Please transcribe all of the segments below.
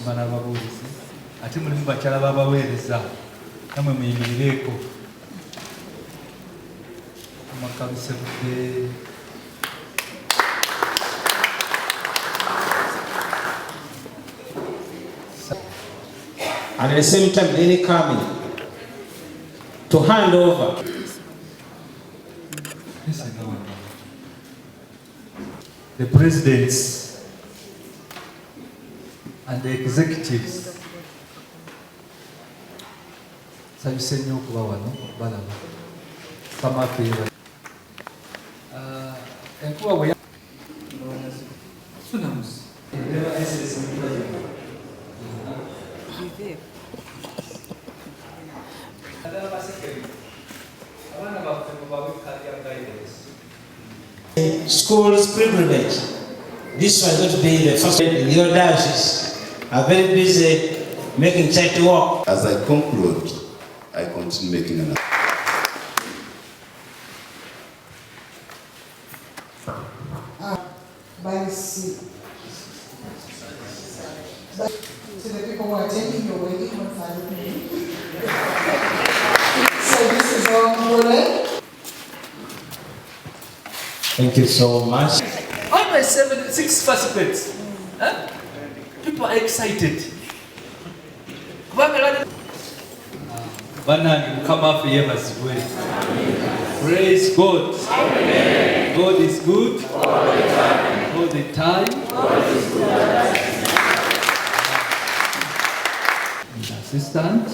okusoma n'ababuulizi ate mulimu bakyala b'abaweereza namwe muyimirireeko amakabise budde and at the same time any coming to hand over. The presidents and the executives sabise nnyo okuba wano balaba pamapera enkuba bwe tsunamis School's privilege. This was going to be the first. Your diocese are very busy making charity work. As I conclude, I continue making an to the people who are attending your wedding on Friday. So this is all Mule. Thank you so much. Almost 6 participants. Huh? People are excited. Come up here as well. Praise God. Amen. God is good all the time. God is good. Assistant.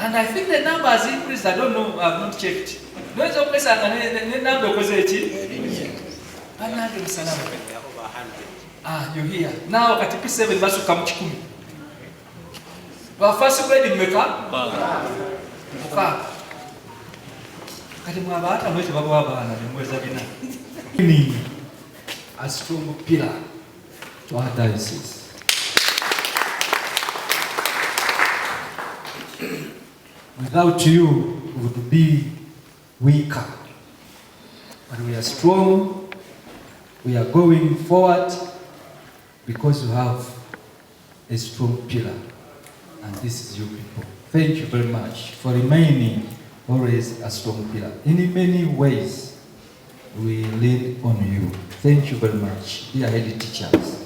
And I think the number has increased. I don't know. I have not checked. Those of us are the number was you hear. Now at P7 basu come chikumi. Wa first grade meka? Oka. Kati mwabata mweche baba bana mweza bina. Ni a strong pillar to our diocese. Without you, we would be weaker. But we are strong. We are going forward because you have a strong pillar. And this is you people. Thank you very much for remaining always a strong pillar. In many ways, we lean on you. Thank you very much, dear head teachers.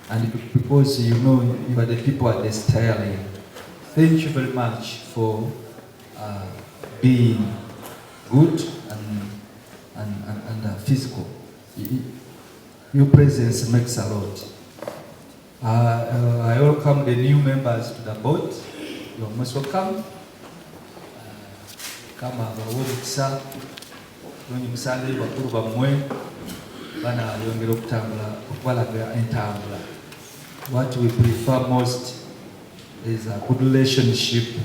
And because you know you are the people at the styling, thank you very much for being good and physical. Your presence makes a lot. I welcome the new members to the board. You are most welcome. Kama abawomukisa wenye musande bakuru bamwe bana yongera okubalaga entambula. What we prefer most is a good relationship,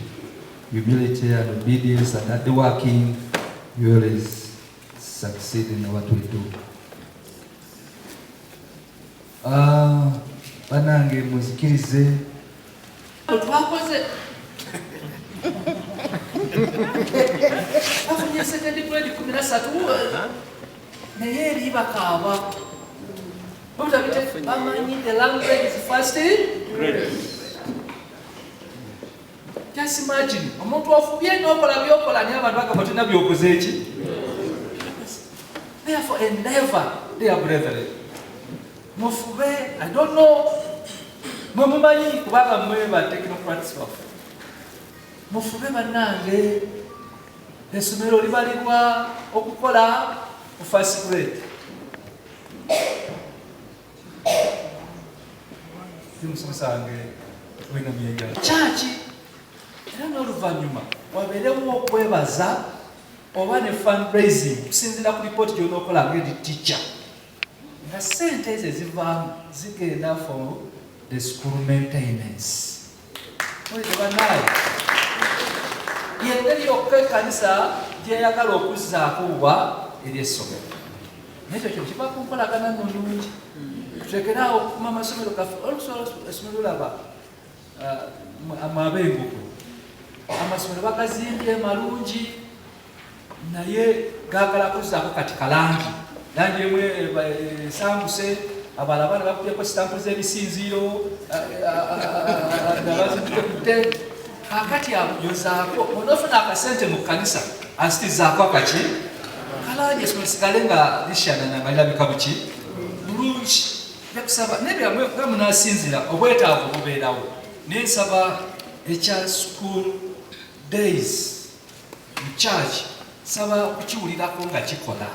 humility and obedience, and at the working you always succeed in what we do. Banange muzikirize twakoze afunye second grade 13 naye eri bakaba bamanyi the language is first grade. Just imagine omuntu ofubye n'okola byokola naye abantu bagamba tena byokoze eki. Therefore endeavor, dear brethren, mufube, I don't know, mumumanyi kubanga mwe ba technocrats wafe. Mufube bannange essomero libalibwa okukola ku first grade. Simusange wena myenga. Church era n'oluvannyuma wabeerewo okwebaza oba ne fundraising kusinziira ku report gy'onookola ng'edi teacher. Nga sente ezo ezivaamu zigenda for the school maintenance. Oyite bannaye yengeri yokka ekkanisa gyeyagala okuzzaako oba eri essomero. Naye ekyo kyo kiva ku nkolagana nno nnungi. Tuteekeraawo okukuma amasomero gaffe olusobola essomero laba amabenguko. Amasomero bagazimbye malungi naye gaagala kuzzaako kati kalangi. Langi emwe esanguse abalala abaana bakubyeko sitampu z'ebisinziiro nabazikutte kakati yozaako onofuna akasente mu kkanisa asitizaako akaki kalanje esomero sigale nga lishanana nga lirabika buki bulungi yakusaba nebyamwe nga munasinzira obwetaavu bubeerawo nensaba ekya school days mu church saba kukiwulirako nga kikola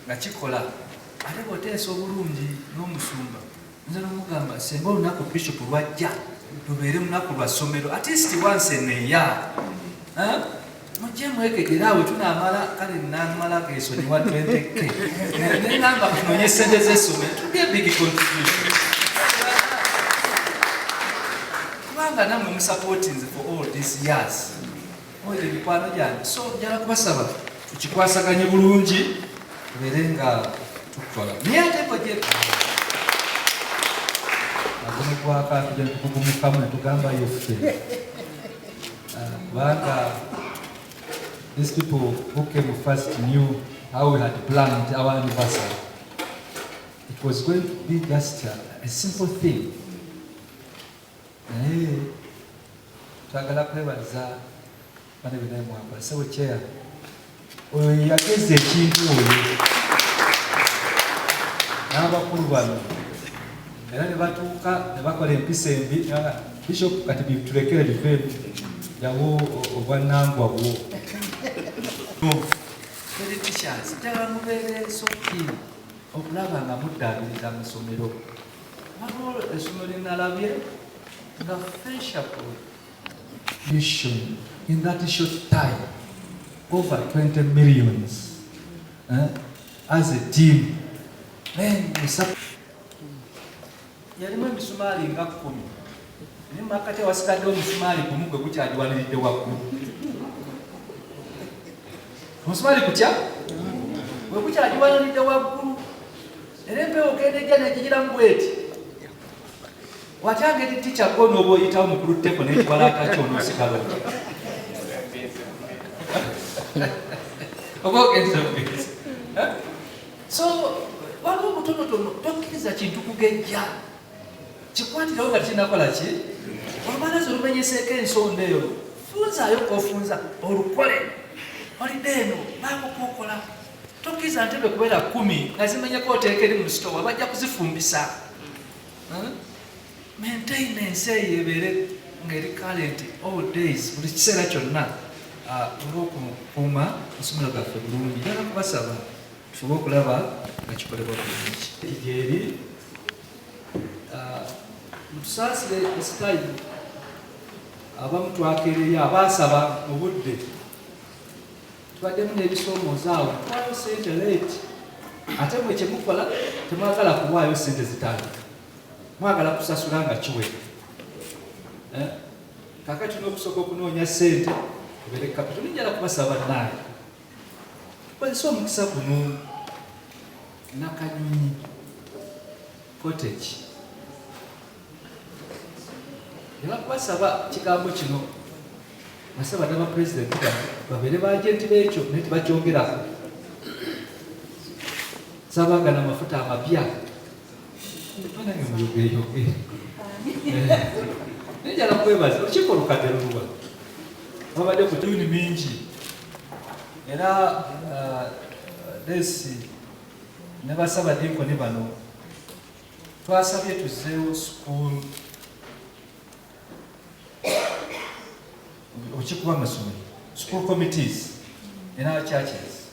nga kikola ate bwoteesa obulungi n'omusumba nze nomugamba senga olunaku bishop lwajja lubeere munaku lwa ssomero at least once in a year mujje mwekegera awe tunamala kale namala geeso ne wa 20k nengamba kunonye sente z'essomero tudye big contribution kubanga namwe musupportinze for all these years oyo mikwano gyange so njala kubasaba tukikwasaganye bulungi tubeere nga tukola naye ate bwegye agonegwaka tujja tukugumukamu netugamba yoffe kubanga these people who came first knew how we had planned our anniversary. It was going to be just a simple thing. Twagala kwebaza bane binaye mwamba sewe chair oyo yageze ekintu oyo n'abakulu bano era ne batuuka ne bakola empisa embi bishop kati bitulekere bivemu yawo obwannangwa bwo politicians njagala mubeere soki okulaba nga muddaabiriza amasomero waliwo essomero linalabye nga friendship mission in that short time over 20 millions as a team yalimu emisumaali nga 10 naye makati wasigadde omusumaali gumu gwe gukyagiwaniridde waggulu omusumaali kutya gwe gukyagiwaniridde waggulu era empewo kendejja negigiramu bweti watyange eri tica go nooba oyitawo mukulu tteko nekiwalaaka kyonoosigala oba ogenza bweti so waliwo obutonotono tokkiriza kintu kugejja kikwatirawo nga tikinakola ki olumalazi olumenyeseeko ensonda eyo funzaayo kofunza olukole olidde eno bakukokola tokkiriza ntebe kubeera 10 nga zimenyeko oteeka eri mu sitowa bajja kuzifumbisa maintenance eyo ebeere ng'eri current all days buli kiseera kyonna olw'okukuuma essomero gaffe bulungi njala kubasaba tusobola okulaba nga kikolebwa bulungi gyeri mutusaasire esitayimu abamu twakeereyo abaasaba mu budde tubaddemu n'ebisoomooza awo twaayo sente leeti ate mwe kyemukola temwagala kuwaayo sente zitaano mwagala kusasula nga kiwera kakati n'okusooka okunoonya sente kubeere kapito ninjala kubasaba naayo kozesa omukisa guno Nakanyonyi cottage njala kubasaba kigambo kino nasaba n'aba pulezidenti babeere baagenti b'ekyo naye tebakyongerako sabanga n'amafuta amapya nange muyogeyoge naye njala kwebaza olukiiko olukadde luluwa babadde ku tuni mingi era desi ne basaba dinkoni bano twasabye tuzeewo school okikuba amasomero school committees in our churches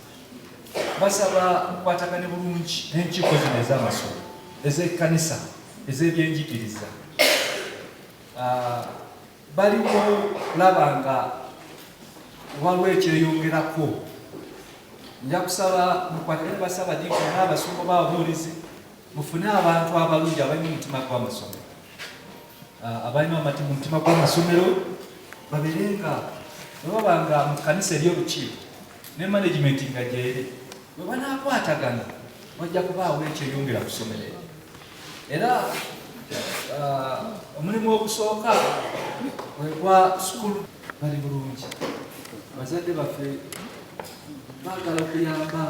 basaba mukwatagane bulungi n'enkiiko zino ez'amasomero ez'ekkanisa ez'ebyenjigiriza baliwo kulaba nga waliwo ekyeyongerako nja kusaba mukwatagane basaba dinkoni n'abasumba b'ababuulizi mufune abantu abalungi abalina omutima gw'amasomero abalina omutima gw'amasomero babeere nga bwebaba nga mu kkanisa ery'olukiiko ne management nga gyeri bwe banaakwatagana wajja kubaawo ekyeyongera ku ssomero era omulimu ogusooka wegwa sukulu bali bulungi bazadde baffe baagala okuyamba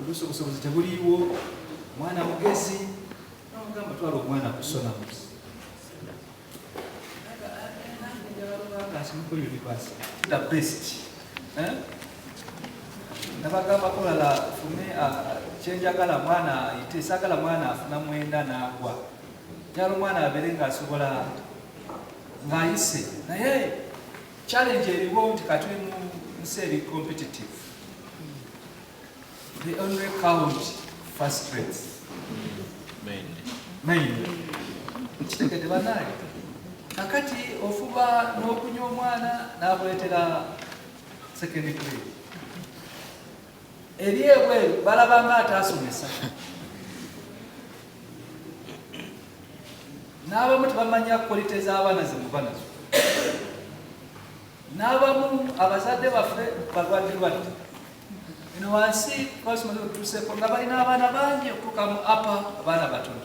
oluusi obusobozi tebuliiwo mwana mugezi n'omugamba twala omwana kusona musi the best nabagamba kolala fume kyenjagala mwana ite sagala mwana afuna mwenda n'agwa njala omwana abeere ng'asobola ng'ayise naye challenge eriwo nti katuli mu nsi eri competitive. They only count first grades mainly kitegedde banaye kakati ofuba n'okunywa omwana n'abuleetera second grade eri ebweru balabanga ataasomesa n'abamu tebamanya quality z'abaana zemuba nazo n'abamu abazadde baffe balwadde eno wansi twasimaze otutuuseeko nga balina abaana bangi okutuuka mu apa abaana batono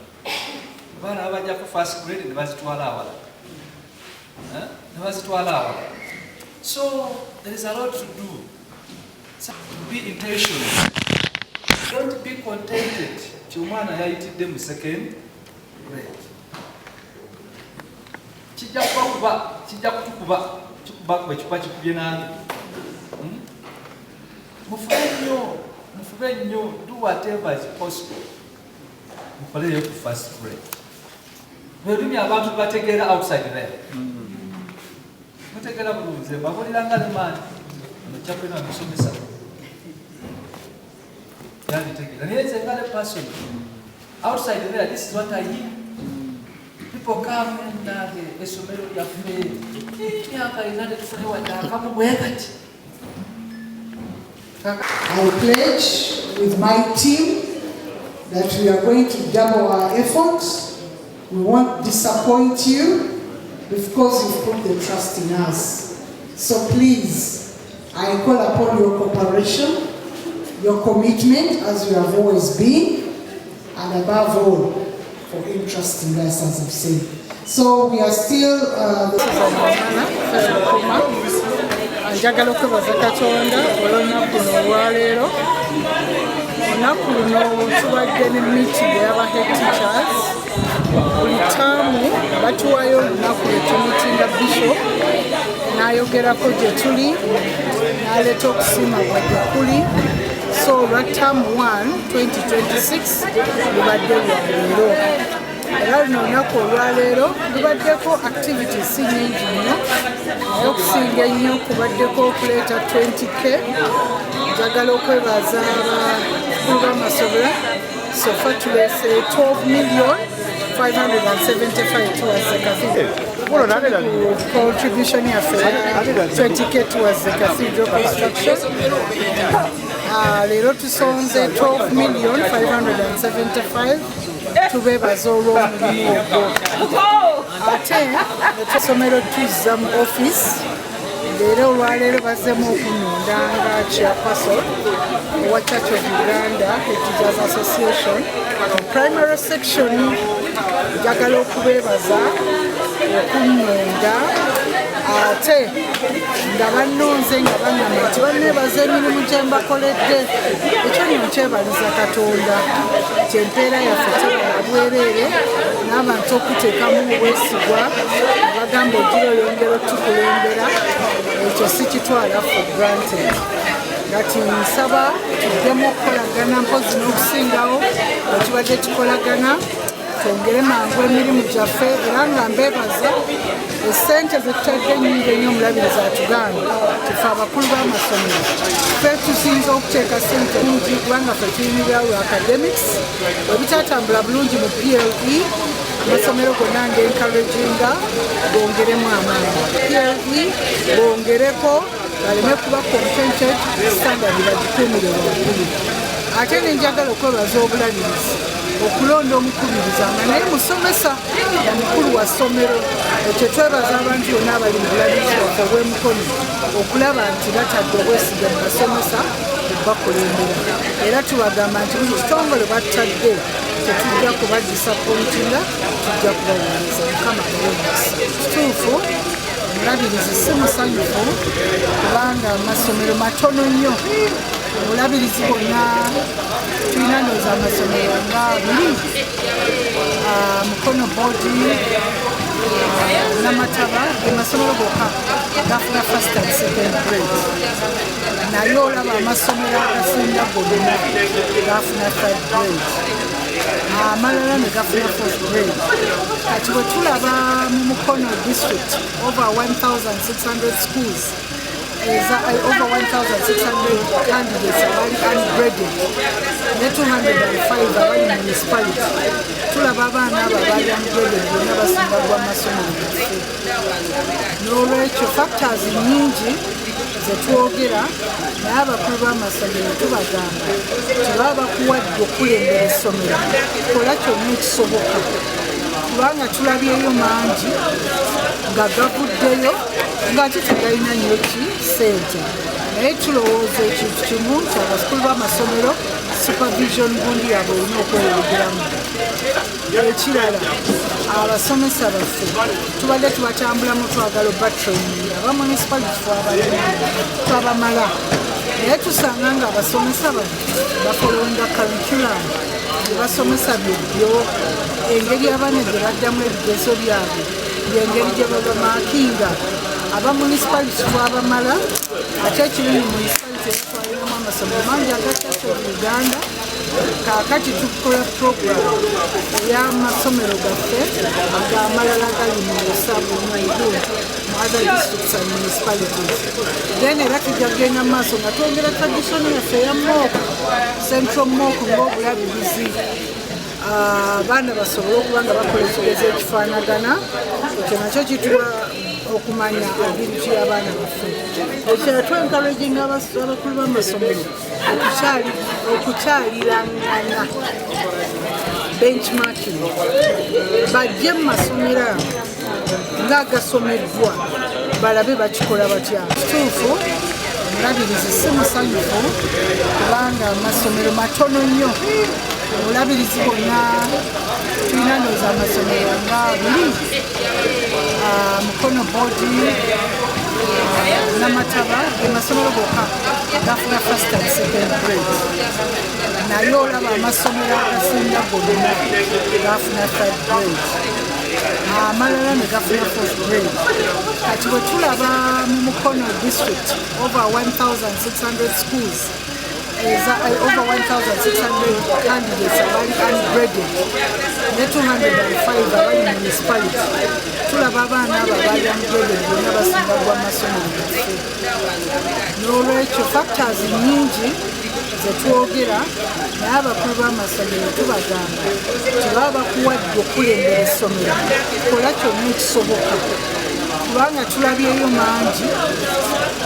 abaana babajja ku first grade ne bazitwala awala so there is a lot to do. So, be intentional. Don't be contented nti omwana yayitidde mu second grade. Kijja kutukuba bwekiba kikubye nange. Mufube nnyo, do whatever is possible. Mukoleyo ku first grade. Lulimi abantu bategeera outside there. Mutegeera bulungi, babuliranga ne maani. Chakwena musomesa. Yani tegeera. Naye nze nga ne person. Outside there, this is what I hear. People come and esomero lyaffe. Myaka inade tufune wadakamu bwekati. I pledge with my team that we are going to double our efforts. We won't disappoint you because you've put the trust in us. So please, I call upon your cooperation, your commitment as you have always been, and above all, for interest in us, as I've said. So we are still... njagala okwebaza Katonda olw'olunaku luno olwaleero. Olunaku luno tubadde ne meeting y'aba head teachers. Buli taamu batuwayo olunaku lwe tumitinga Bishop n'ayogerako gye tuli n'aleeta okusiima gye kuli. So olwa taamu 1 2026 lubadde lwaleero. Era luno olunaku olwaleero lubaddeko activities si nyingi nnyo naye okusinga ennyo kubaddeko okuleeta 20K. Njagala okwebaza abakulu b'amasobola sofa tuleese 12,575,000 towards the cathedral. Contribution yaffe 20K towards the cathedral construction. Leero tusonze 12,575,000 tubeebaza olw'omulimu ogwo. Ate essomero tuzza mu office leero olwaleero bazzeemu okunnonda nga chairperson owa Church of Uganda Teachers Association primary section. Njagala okubeebaza okunnonda ate nga bannonze nga bannama nti banneebaza emirimu gye mbakoledde. Ekyo nno nkyebaliza Katonda nti empeera yaffe tebala bwereere n'abantu okuteekamu obwesigwa bagamba ogira oyongera otukulembera. Ekyo si kitwala for granted. Kati nsaba tuddemu okukolagana mpozi n'okusingawo bwe tubadde tukolagana twongere mangu emirimu gyaffe era nga mbeebaza essente zetutadde nnyingi ennyo omulabiriza atugamba tufe abakulu b'amasomero ffe tusinza okuteeka ssente nnyingi kubanga ffe tuyimirawo academics ebitaatambula bulungi mu PLE amasomero gonna ng'encouraginga bongeremu amaanyi. PLE bongereko baleme kuba contented standard bagikuumire waggulu. Ate nenjagala okwebaza obulabirizi okulonda omukubiriza nga naye musomesa nga mukulu wa ssomero. Ekyo twebaza abantu bonna abali mu bulabirizi waffe obw'emikono okulaba nti batadde obwesige mu basomesa okubakulembera. Era tubagamba nti buli kitongole batadde tetujja kuba disappointinga, tujja kubaweereza. Mukama awomukisa. Kituufu omulabirizi si musanyufu kubanga amasomero matono nnyo obulabirizi bwonna tulina ndowooza amasomero nga buli Mukono boodi Namataba amasomero gokka agafuna first and second grade naye olaba amasomero agasinga gonna gafuna third grade amalala ne gafuna fourth grade kati bwe tulaba mu Mukono district over 1,600 schools over 1,600 candidates abali ungraded ne 205 abali municipality tulaba abaana abo abali ungraded bonna basinga gwa masomero gaffe n'olwekyo factors nyingi zetwogera naye abakulu b'amasomero tubagamba tebaba bakuwadde okulembera essomero kola kyonna ekisoboka kubanga tulabyeyo mangi nga gavuddeyo ng'ate tegalina nnyo ki ssente naye tulowooza ekintu kimu nti abakulu b'amasomero supervision gundi yabwe olina okweyongeramu ekirala abasomesa baffe tubadde tubatambulamu twagala obatraining aba municipality twabamala naye tusanga nga abasomesa bafolowinga curriculum ebasomesa byebyo engeri abaana gye baddamu ebigezo byabwe engeri gye babamaakinga aba municipality twabamala ate ekirungi municipality etwaliramu amasomero mangi agakyasa Uganda kaakati tukola program ey'amasomero gaffe ag'amalala gali mu Busabu Maiguru mu other districts and municipalities then era tujja kugenda mu maaso nga twongera tradition yaffe eya mooko central mooko ng'obulabirizi abaana basobole okuba nga bakola ekigezo ekifaanagana ekyo nakyo kituwa okumanya ability y'abaana baffe ekirala twencouraginga abakulu b'amasomero okukyalirangana benchmarking bajje mu masomero ng'agasomeddwa balabe bakikola batya kituufu omulabirizi si musanyufu kubanga amasomero matono nnyo obulabirizi bwonna tulina ndowooza amasomero nga buli Mukono boodi Namataba amasomero gokka gafuna first and second grade naye olaba amasomero agasinga gonna gafuna third grade amalala ne gafuna fourth grade kati bwe tulaba mu Mukono district over 1,600 schools over 1,600 candidates abali ungraded ne 205 abali municipality tulaba abaana abo abali ungraded bonna basinga gwa masomero gaffe n'olwekyo factors nyingi zetwogera naye abakulu b'amasomero tubagamba tebaba bakuwadde okulembera essomero kola kyonna ekisoboka kubanga tulabyeyo mangi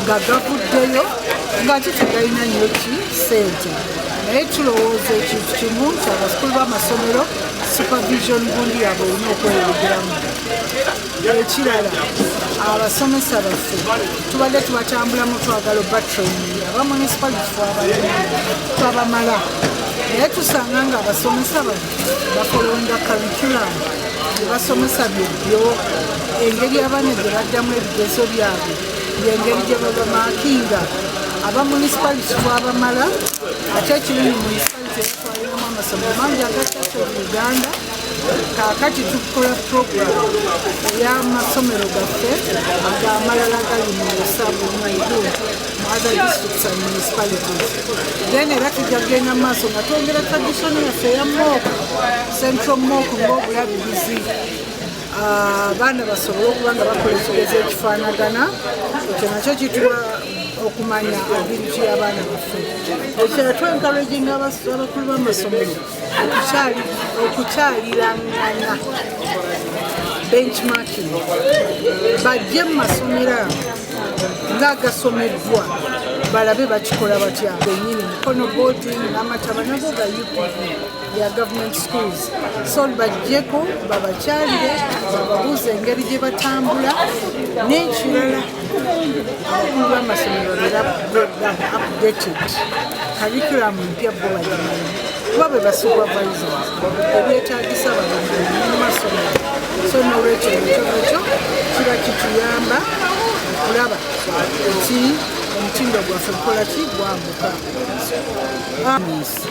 nga gavuddeyo ng'ate tegalina nnyo ki ssente naye tulowooza ekintu kimu nti abakulu b'amasomero supervision gundi yabwe olina okweyongeramu ekirala abasomesa baffe tubadde tubatambulamu twagala obatraining aba municipality twabamala naye tusanga nga abasomesa bafolowinga curriculum ebasomesa byebyo engeri abaana gye baddamu ebigezo byabwe engeri gye babamaakinga aba municipality twabamala ate ekirungi municipality etwaliramu amasomero mangi agakyasa Uganda kaakati tukola program ey'amasomero gaffe ag'amalala gali mu Busabu Maiguru mu other districts and municipalities then era tujja kugenda mu maaso nga twongera tradition yaffe eya mooko central mooko ng'obulabirizi abaana basobole okuba nga bakola ekigezo ekifaanagana ekyo nakyo kituwa okumanya ability y'abaana baffe ekirala twencouraginga abakulu b'amasomero okukyalirangana benchmarking bajje mu masomero ng'agasomeddwa balabe bakikola batya bennyini Mukono boodi Namataba nago ga UPV ya government schools so bajjeko babakyalire bababuuza engeri gye batambula n'ekirala abakulu b'amasomero beera updated curriculum mpya bo bagimanyi kuba be basupervisors ebyetaagisa babamanyi mu masomero so n'olwekyo ekyo kiba kituyamba okulaba nti omutindo gwaffe gukola ki gwambuka.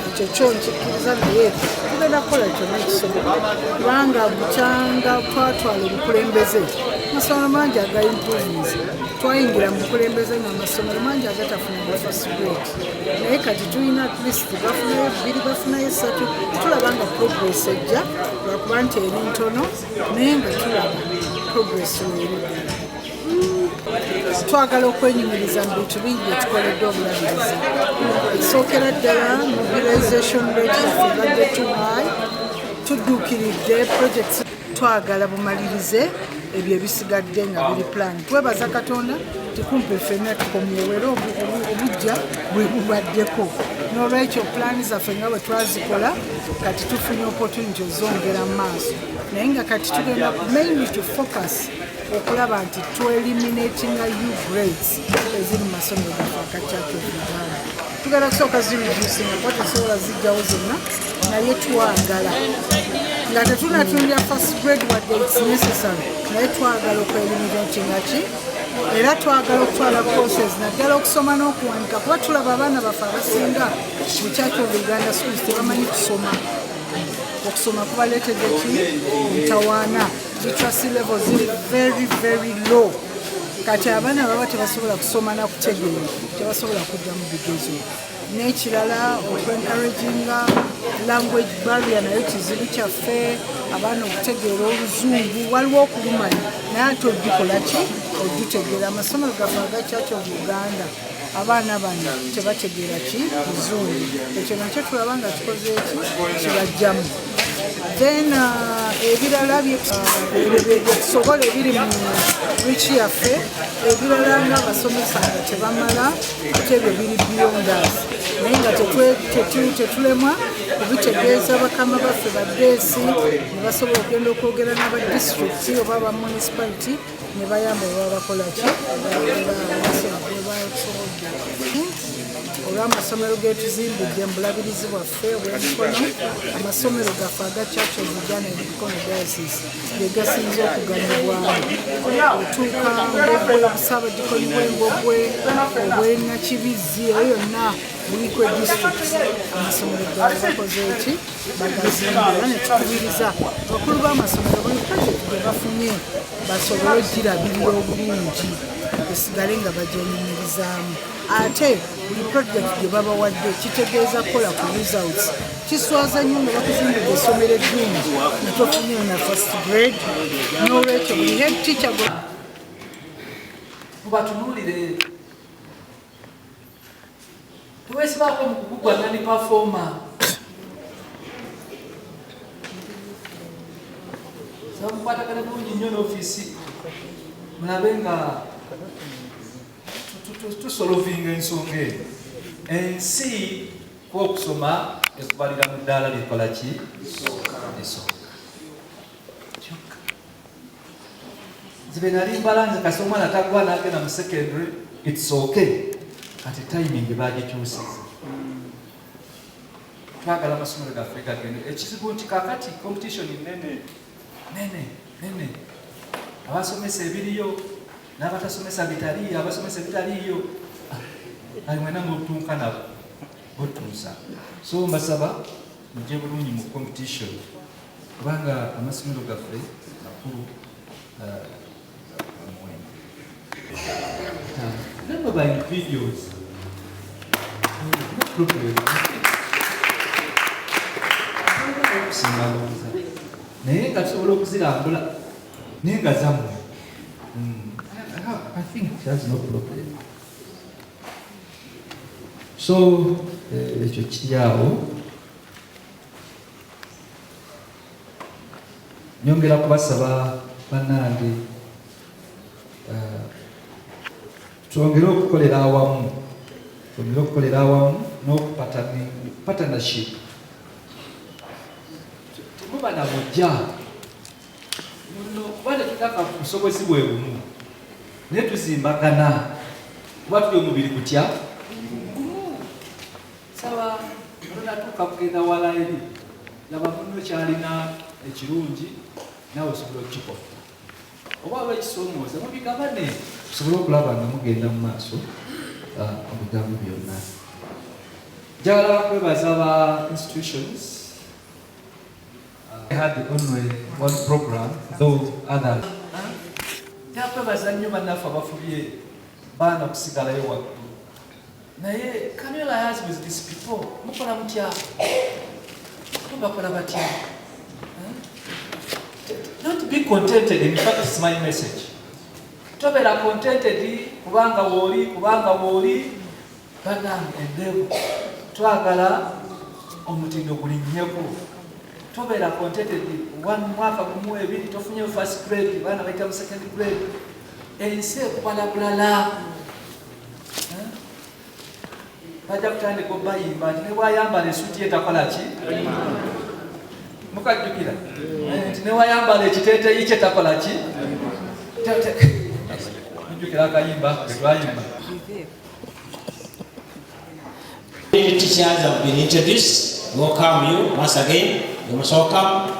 Ekyo kyo nkikkiriza naye tugenda kukola kyonna ekisoboka kubanga bukyanga twatwala obukulembeze amasomero mangi aga improvements twayingira mu bukulembeze ng'amasomero mangi agatafunanga first grade naye kati tulina at least bafunayo 2 bafunayo 3 tulaba nga progress ejja lwakuba nti eri ntono naye nga tulaba progress weerudde. Twagala okwenyumiriza mu bintu bingi byetukoledde obulabirizi. Ekisookera ddala mobilization rate yaffe ebadde too high, tudduukiridde projects twagala bumalirize ebyo ebisigadde nga biri plan. Twebaza Katonda tikumpe ffenna tukomyewo era obujja bwe bubaddeko. N'olwekyo pulaani zaffe nga bwe twazikola kati tufunye opportunity ozongera mu maaso. Naye nga kati tugenda mainly to focus okulaba nti tu-eliminatinga U grades eziri mu masomero gaffe aga Church of Uganda. Tugenda kusooka zireducinga kuba tesobola zijjawo zonna naye twagala nga tetunatundya first grade wadde its necessary naye twagala okwelimitatinga ki era twagala okutwala courses naddala okusoma n'okuwanika kuba tulaba abaana baffe abasinga mu Church of Uganda schools tebamanyi kusoma. Okusoma kubaleetedde ki ntawaana literacy level ziri very low kati abaana baba tebasobola kusoma na kutegeera tebasobola kudda mu bigezo n'ekirala okwencouraginga language barrier nayo kizibu kyaffe abaana okutegeera oluzungu waliwo okulumanya naye ate odukola ki odutegeera amasomero gaffe aga Church of Uganda abaana bano tebategeera ki luzungu ekyo nakyo tulaba nga kikoze eki kibajjamu. Then ebirala byetusobola ebiri mu wiiki yaffe ebirala ng'abasomesa nga tebamala ate ebyo biri beyond us naye nga tetulemwa kubitegeeza bakama baffe badeesi ne basobola okugenda okwogera n'abadisitulikiti oba aba municipality ne bayamba baba bakola ki olw'amasomero getuzimbidde mu bulabirizi bwaffe obw'emikono amasomero gaffe aga Church of Uganda emikono diocese ge gasinze okuganyibwamu otuuka Mbogwe Busaabadikoni bw'Embogwe obw'Ennakibizzi eyo yonna buliko district amasomero gawe bakoze eki bagazimbira ne tukubiriza bakulu b'amasomero buli project gye bafunye basobole ogirabirira obulungi esigale nga bagyenyumirizaamu ate buli project gye babawadde kitegeeza kukola ku results kiswaza nnyo nga bakuzimbidde essomero eddungi ne tofunyeyo na first grade n'olwekyo buli head teacher mubatunuulire tuweesibaako mu kugugwana ne pafoma samukwatagana bulungi nnyo n'ofiisi mulabe nga tusolovinga ensonga eyo ensi kwokusoma ekubalira mu ddaala lyekola ki esooka kyokka nzibe nali mbalanze kasi omwana tagwa nagenda mu secondary its okay kati timing bagikyusiza twagala amasomero gaffe gagende ekizibu nti kakati competition nene abasomesa ebiriyo n'abatasomesa bitaliyo abasomesa bitaliyo ali mwena mutunka nabo botuusa so mbasaba mujje bulungi mu competition kubanga amasomero gaffe makulu number by videos naye nga tusobola okuzirambula naye nga zammwe I think that's no problem. So, ekyo kiryawo nyongera kubasaba bannange twongere okukolera awamu n'okupatanaship temuba na bujja kuba tetulina busobozi bwe bumu naye tuzimbagana kuba tuli omubiri gutya saba olonatuuka kugenda wala eri laba muno kyalina ekirungi nawe osobola okukikola oba aba ekisomooza mubigabane tusobole okulaba nga mugenda mu maaso omugamu byonna. Njagala kwebaza aba institutions. I had only one program, though others. Njagala kwebaza nnyo bannaffe abafubye baana kusigalayo waggulu. Naye can you liaise with these people? Mukola mutya? Bakola batya? Don't be contented. In fact, it's my message. Tobera contented kubanga woli bagambe endevu twagala omutindo gulinnyeko. Tobera contented one mwaka gumu ebiri tofunye first grade bana baita mu second grade ensi ekupalabulala. Bajja kutandika bayimba nti ne bwayambala esuuti etakola ki mukajjukira nti ne wayambala ekiteeteeyi kye takola ki mujjukira akayimba etwayimba. Teachers have been introduced. We welcome you once again. You must welcome.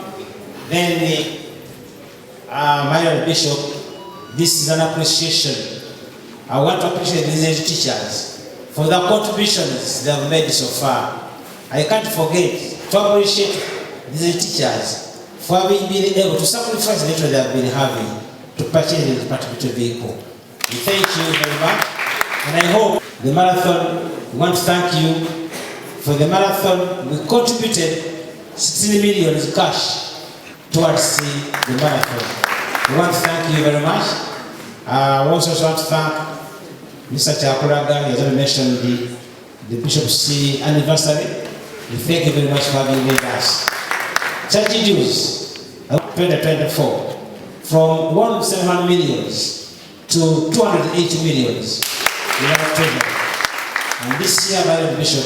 Then my Bishop, this is an appreciation. I want to appreciate these teachers for the contributions they have made so far. I can't forget to appreciate these teachers for having been able to sacrifice the little they have been having to purchase this particular vehicle. We thank you very much, and I hope the marathon, we want to thank you for the marathon. We contributed 16 million cash towards the marathon. We want to thank you very much. I also want to thank Mr. Chakuraga. He has already mentioned the Bishop's anniversary. We thank you very much for having with us. Church dues 2024 from 171 million to 280 million. And this year, by the Bishop,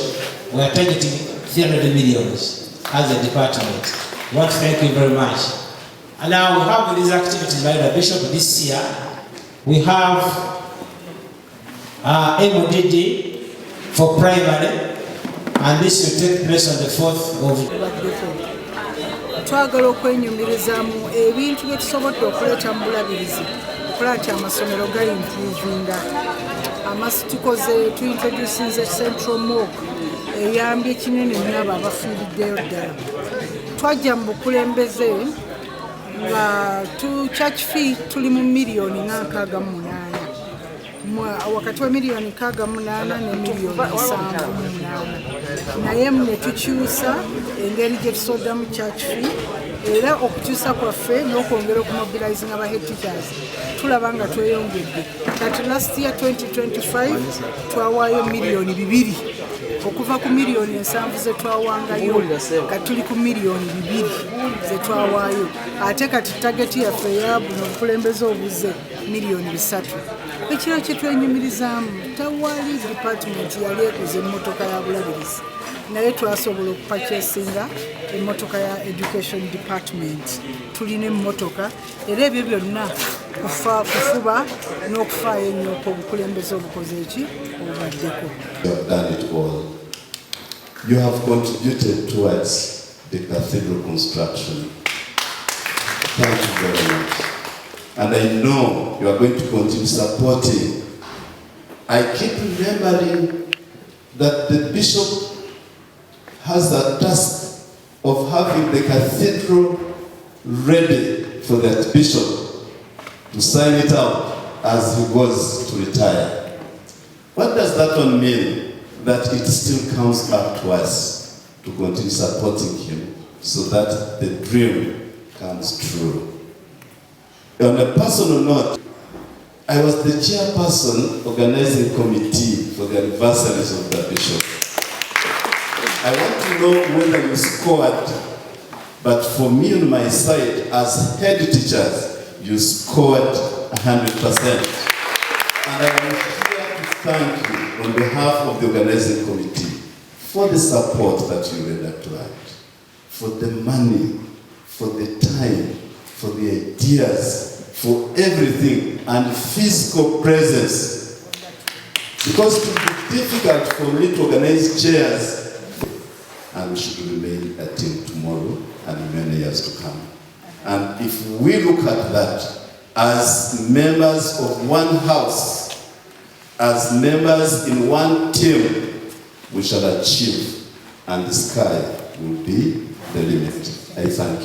we are targeting 300 million as a department. I want to thank you very much. And now we have these activities by the Bishop this year. We have MODD for primary, and this will take place on the 4th of twagala okwenyumirizaamu ebintu bye tusobodde okuleeta mu bulabirizi okulaba nti amasomero gayimpuvinga. Tukoze tuintroducinze Central Morgue eyambye kinene nnyo abo abafiiriddeyo ddala. Twajja mu bukulembeze nga church fee tuli mu miliyoni 68 wakati wa miliyoni 68 ne miliyoni 78, naye ne tukyusa engeri gye tusoddamu church fee era okukyusa kwaffe n'okwongera okumobilizinga aba head teachers tulaba nga tweyongedde. Kati last year 2025 twawaayo miliyoni 2 okuva ku miliyoni 7 ze twawangayo kati tuli ku miliyoni 2 ze twawaayo, ate kati target yaffe ya buno obukulembeze obuze miliyoni 3. Ekiro kye twenyumirizaamu tawali department yali ekuza emmotoka ya bulabirizi, naye twasobola okupakesinga emmotoka ya education department. Tulina emmotoka era ebyo byonna kufuba n'okufaayo ennyo obukulembeze obukoze eki obubaddeko. You have done it all. You have contributed towards the cathedral construction. Thank you very much. And I know you are going to continue supporting. I keep remembering that the bishop has the task of having the cathedral ready for that bishop to sign it out as he goes to retire. What does that one mean? That it still comes back to us to continue supporting him so that the dream comes true. On a personal note, I was the chairperson organizing committee for the anniversaries of the bishop. I want to know whether you scored, but for me on my side, as head teachers, you scored 100%. And I am here to thank you on behalf of the organizing committee for the support that you rendered to us, for the money, for the time, for the ideas, for everything, and physical presence. Because it would be difficult for me to organize chairs, and we should remain a team tomorrow and many years to come. And if we look at that as members of one house, as members in one team, we shall achieve, and the sky will be the limit. I thank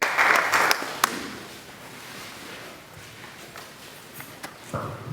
you.